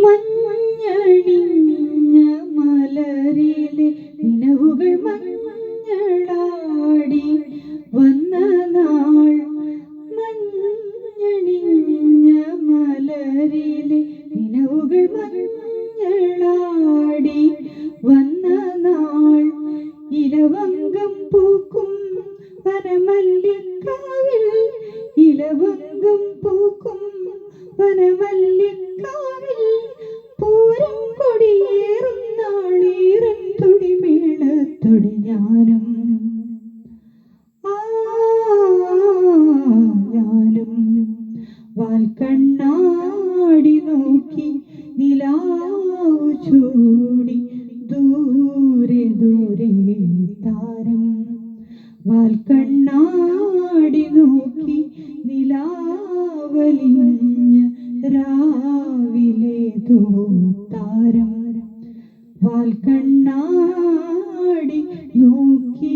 മഞ്ഞണിഞ്ഞ മലരിലെ നിലവുകൾ മഞ്ഞളാടി വന്ന നാൾ. മഞ്ഞണിഞ്ഞ മലരിലെ നിലവുകൾ മഞ്ഞളാടി വന്ന നാൾ. ഇലവങ്കം പൂക്കും വനമല്ലിക്കാവിൽ, ഇലവങ്കം പൂക്കും വനമല്ലിക്കാവിൽ, പൂരം കൊടിയേറും നാളീറൻ തുടിമേളത്തൊടി ഞാനും ഞാനും. വാൽക്കണ്ണാടി നോക്കി നിലാവു ചൂടി ദൂരെ ദൂരെ താരം. വാൽക്കണ്ണാടി നോക്കി നിലാവലിഞ്ഞ രാവിലേതോ താരം. വാൽക്കണ്ണാടി നോക്കി